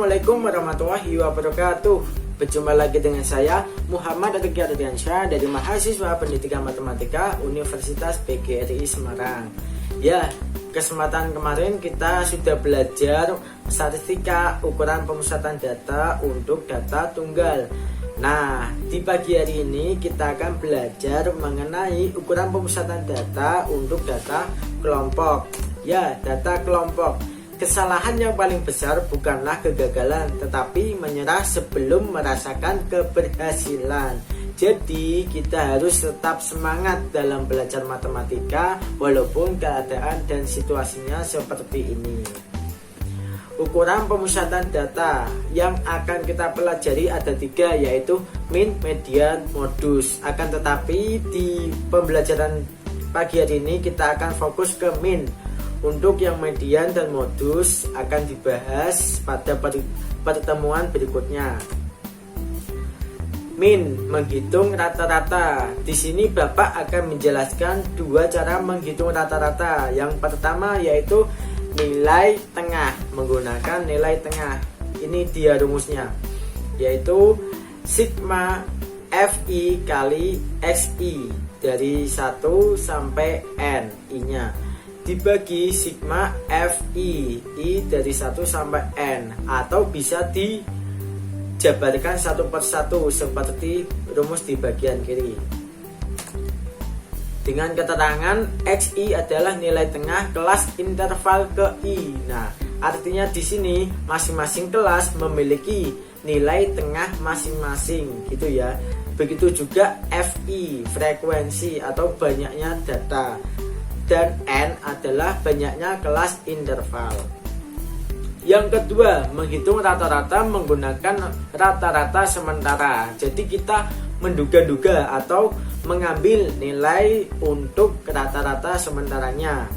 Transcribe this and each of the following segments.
Assalamualaikum warahmatullahi wabarakatuh. Berjumpa lagi dengan saya Muhammad Aditya Ardiansyah dari mahasiswa Pendidikan Matematika Universitas PGRI Semarang. Ya, kesempatan kemarin kita sudah belajar statistika ukuran pemusatan data untuk data tunggal. Nah, di pagi hari ini kita akan belajar mengenai ukuran pemusatan data untuk data kelompok. Ya, data kelompok. Kesalahan yang paling besar bukanlah kegagalan, tetapi menyerah sebelum merasakan keberhasilan. Jadi kita harus tetap semangat dalam belajar matematika walaupun keadaan dan situasinya seperti ini. Ukuran pemusatan data yang akan kita pelajari ada 3, yaitu min, median, modus. Akan tetapi di pembelajaran pagi hari ini kita akan fokus ke min. Untuk yang median dan modus akan dibahas pada pertemuan berikutnya. Min, menghitung rata-rata. Di sini Bapak akan menjelaskan 2 cara menghitung rata-rata. Yang pertama yaitu nilai tengah, menggunakan nilai tengah. Ini dia rumusnya, yaitu sigma Fi kali Xi dari 1 sampai N, I-nya dibagi sigma Fi I dari 1 sampai N, atau bisa dijabarkan satu per satu seperti rumus di bagian kiri dengan keterangan Xi adalah nilai tengah kelas interval ke I. Nah, artinya di sini masing-masing kelas memiliki nilai tengah masing-masing gitu ya. Begitu juga Fi, frekuensi atau banyaknya data, dan N adalah banyaknya kelas interval. Yang kedua, menghitung rata-rata menggunakan rata-rata sementara. Jadi kita menduga-duga atau mengambil nilai untuk rata-rata sementaranya,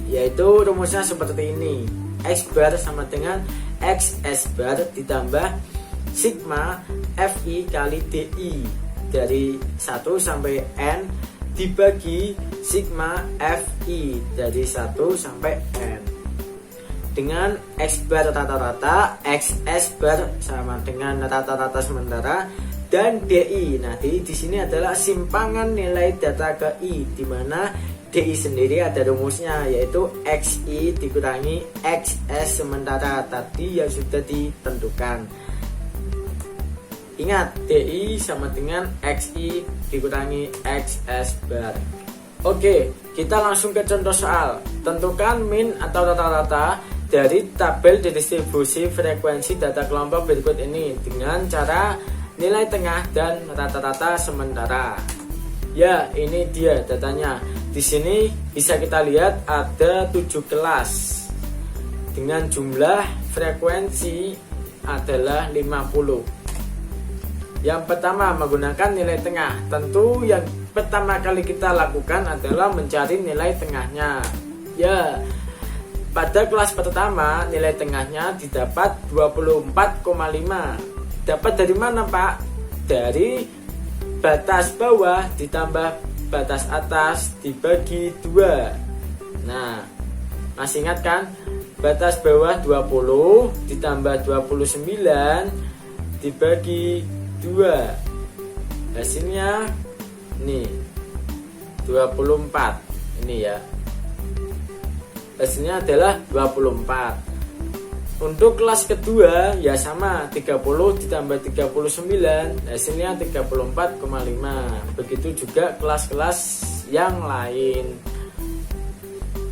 yaitu rumusnya seperti ini. X bar sama dengan XS bar ditambah sigma Fi kali Di dari 1 sampai N dibagi sigma Fi dari 1 sampai N. Dengan X bar rata-rata, XS bar sama dengan rata-rata sementara, dan DI. Nah, DI di sini adalah simpangan nilai data ke I, di mana DI sendiri ada rumusnya, yaitu Xi dikurangi XS sementara tadi yang sudah ditentukan. Ingat, DI sama dengan Xi dikurangi XS bar. Oke, kita langsung ke contoh soal. Tentukan min atau rata-rata dari tabel distribusi frekuensi data kelompok berikut ini dengan cara nilai tengah dan rata-rata sementara. Ya, ini dia datanya. Di sini bisa kita lihat ada 7 kelas dengan jumlah frekuensi adalah 50. Yang pertama, menggunakan nilai tengah. Tentu yang pertama kali kita lakukan adalah mencari nilai tengahnya. Ya, pada kelas pertama nilai tengahnya didapat 24,5. Dapat dari mana, Pak? Dari batas bawah ditambah batas atas dibagi 2. Nah, masih ingat kan? Batas bawah 20 ditambah 29 dibagi 2, hasilnya nih 24. Ini ya, hasilnya adalah 24. Untuk kelas kedua ya sama, 30 ditambah 39 hasilnya 34,5. Begitu juga kelas-kelas yang lain,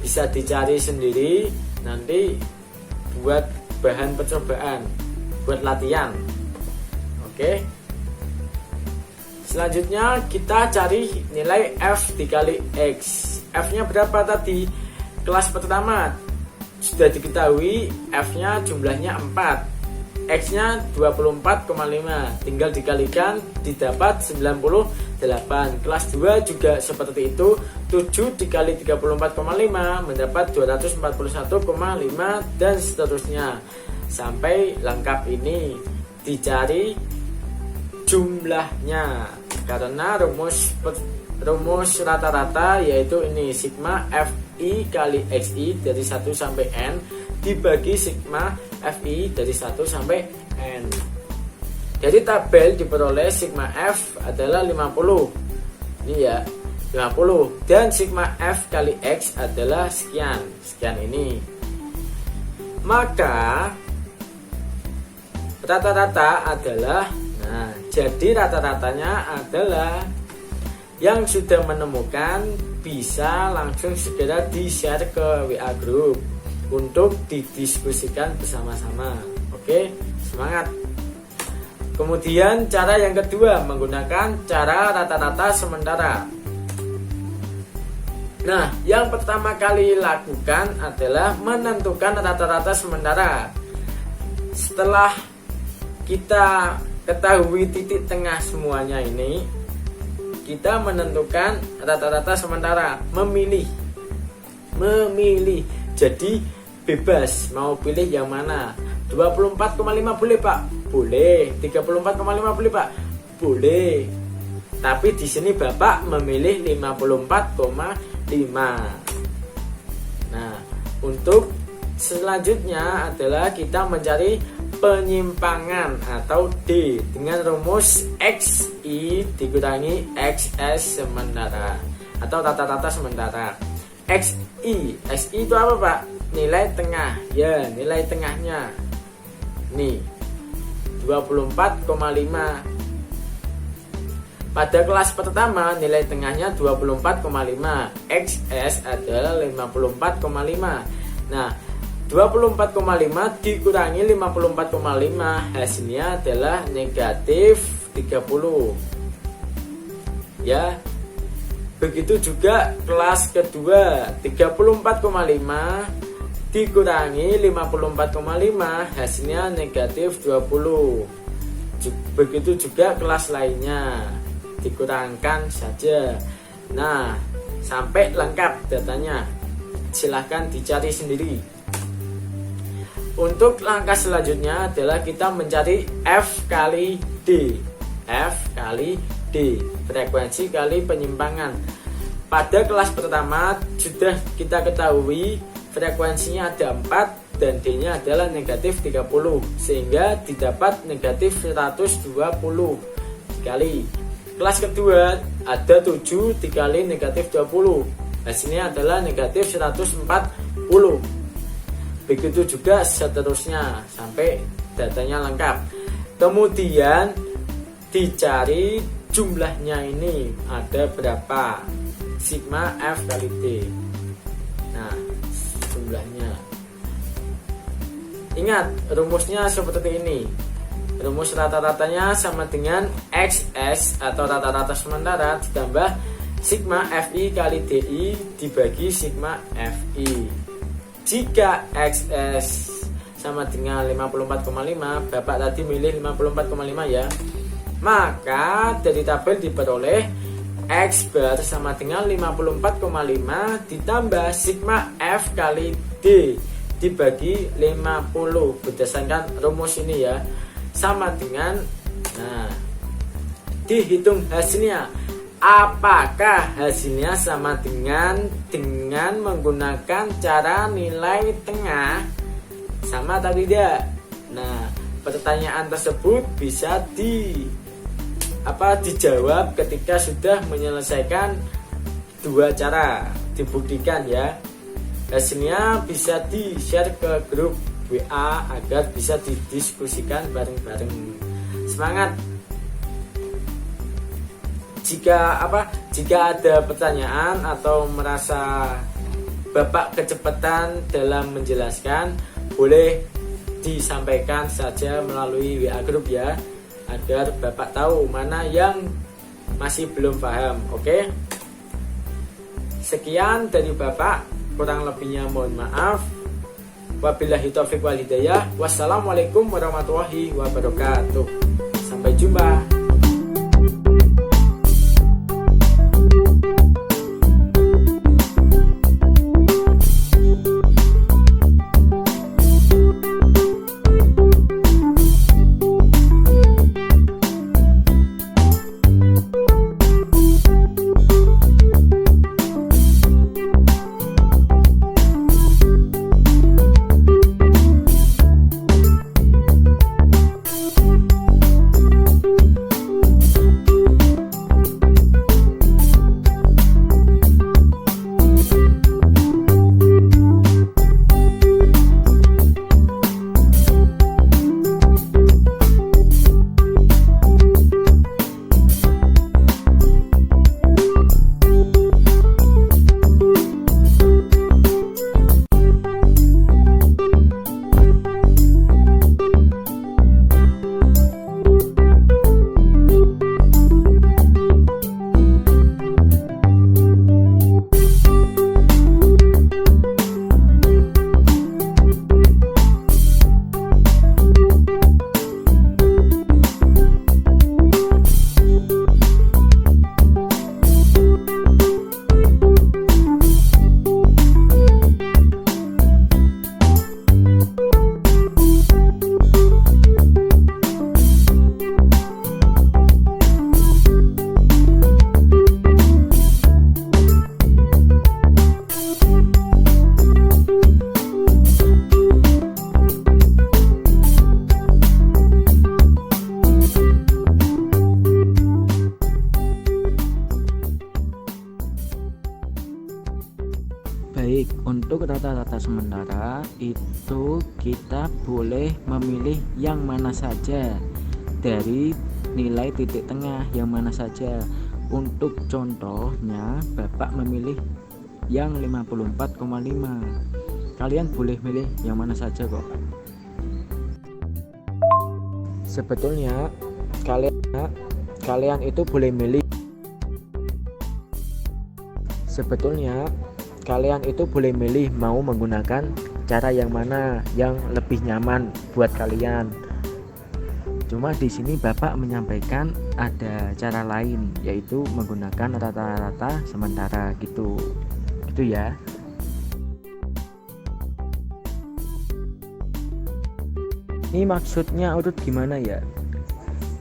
bisa dicari sendiri nanti buat bahan percobaan, buat latihan. Oke, selanjutnya kita cari nilai F dikali X. F nya berapa tadi? Kelas pertama sudah diketahui F nya jumlahnya 4, X nya 24,5, tinggal dikalikan didapat 98. Kelas 2 juga seperti itu, 7 dikali 34,5 mendapat 241,5 dan seterusnya sampai lengkap. Ini dicari jumlahnya karena rumus rata-rata yaitu ini sigma Fi kali Xi dari 1 sampai N dibagi sigma FI dari 1 sampai N. Jadi tabel diperoleh sigma F adalah 50. Ini ya, 50. Dan sigma F kali X adalah sekian. Sekian ini. Maka rata-rata adalah, nah, jadi rata-ratanya adalah yang sudah menemukan bisa langsung segera di-share ke WA group untuk didiskusikan bersama-sama. Oke, semangat. Kemudian cara yang kedua menggunakan cara rata-rata sementara. Nah, yang pertama kali lakukan adalah menentukan rata-rata sementara. Setelah kita ketahui titik tengah semuanya ini, kita menentukan rata-rata sementara, memilih. Jadi bebas mau pilih yang mana. 24,5 boleh Pak? Boleh. 34,5 boleh Pak? Boleh. Tapi di sini Bapak memilih 54,5. Nah, untuk selanjutnya adalah kita mencari penyimpangan atau D dengan rumus XI dikurangi XS sementara atau rata-rata sementara. XI itu apa Pak? Nilai tengah. Ya, nilai tengahnya nih 24,5. Pada kelas pertama nilai tengahnya 24,5. XS adalah 54,5. Nah, 24,5 dikurangi 54,5 hasilnya adalah negatif 30. Ya. Begitu juga kelas kedua 34,5 dikurangi 54,5 hasilnya negatif 20. Begitu juga kelas lainnya, dikurangkan saja. Nah, sampai lengkap datanya. Silahkan dicari sendiri. Untuk langkah selanjutnya adalah kita mencari F kali D. F kali D, frekuensi kali penyimpangan. Pada kelas pertama sudah kita ketahui frekuensinya ada 4 dan D-nya adalah negatif 30, sehingga didapat negatif 120 kali. Kelas kedua ada 7 dikali negatif 20, hasilnya adalah negatif 140. Begitu juga seterusnya sampai datanya lengkap. Kemudian dicari jumlahnya ini ada berapa, sigma F kali D. Nah, jumlahnya. Ingat, rumusnya seperti ini. Rumus rata-ratanya sama dengan XS atau rata-rata sementara ditambah sigma FI kali DI dibagi sigma FI. Jika XS sama dengan 54,5, Bapak tadi milih 54,5 ya, maka dari tabel diperoleh X bar sama dengan 54,5 ditambah sigma F kali D dibagi 50 berdasarkan rumus ini ya, sama dengan, nah, dihitung hasilnya. Apakah hasilnya sama dengan menggunakan cara nilai tengah sama atau tidak? Nah, pertanyaan tersebut bisa dijawab ketika sudah menyelesaikan dua cara, dibuktikan ya. Hasilnya bisa di-share ke grup WA agar bisa didiskusikan bareng-bareng. Semangat. Jika ada pertanyaan atau merasa Bapak kecepatan dalam menjelaskan, boleh disampaikan saja melalui WA grup ya, agar Bapak tahu mana yang masih belum paham. Oke? Sekian dari Bapak, kurang lebihnya mohon maaf. Wabillahi taufiq wal hidayah. Wassalamualaikum warahmatullahi wabarakatuh. Sampai jumpa. Untuk rata-rata sementara itu kita boleh memilih yang mana saja dari nilai titik tengah yang mana saja. Untuk contohnya Bapak memilih yang 54,5. Kalian boleh milih yang mana saja kok. Sebetulnya kalian itu boleh milih mau menggunakan cara yang mana yang lebih nyaman buat kalian. Cuma di sini Bapak menyampaikan ada cara lain, yaitu menggunakan rata-rata sementara gitu ya. Ini maksudnya urut gimana ya?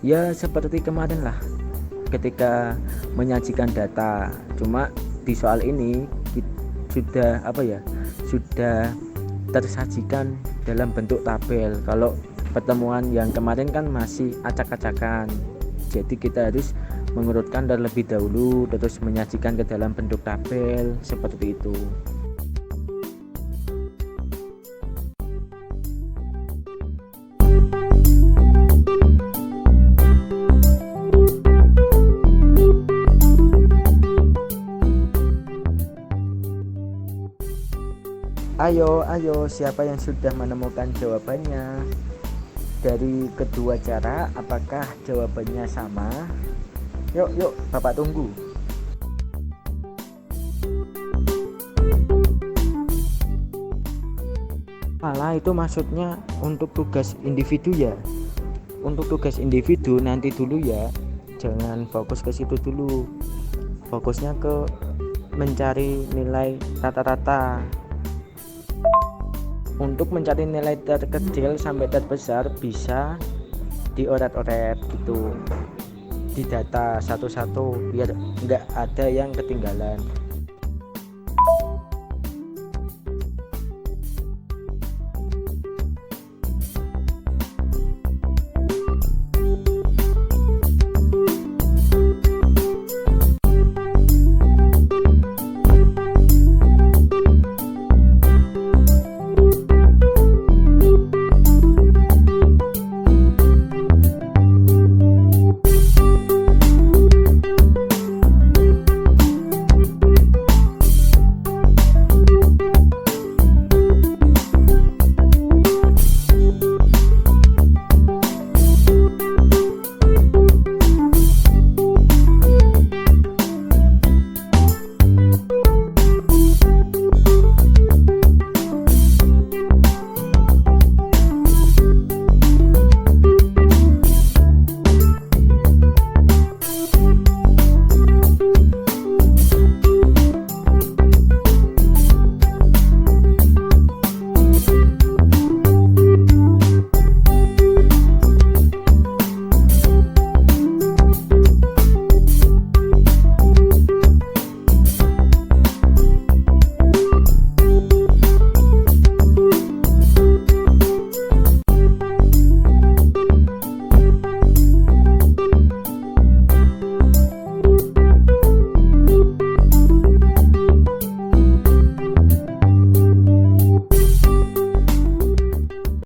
Ya seperti kemarin lah ketika menyajikan data. Cuma di soal ini sudah tersajikan dalam bentuk tabel. Kalau pertemuan yang kemarin kan masih acak-acakan. Jadi kita harus mengurutkan terlebih dahulu terus menyajikan ke dalam bentuk tabel seperti itu. Ayo, siapa yang sudah menemukan jawabannya? Dari kedua cara, apakah jawabannya sama? Yuk, Bapak tunggu. Malah itu maksudnya untuk tugas individu ya. Untuk tugas individu nanti dulu ya. Jangan fokus ke situ dulu. Fokusnya ke mencari nilai rata-rata. Untuk mencari nilai terkecil sampai terbesar bisa dioret-oret gitu, di data satu-satu biar nggak ada yang ketinggalan.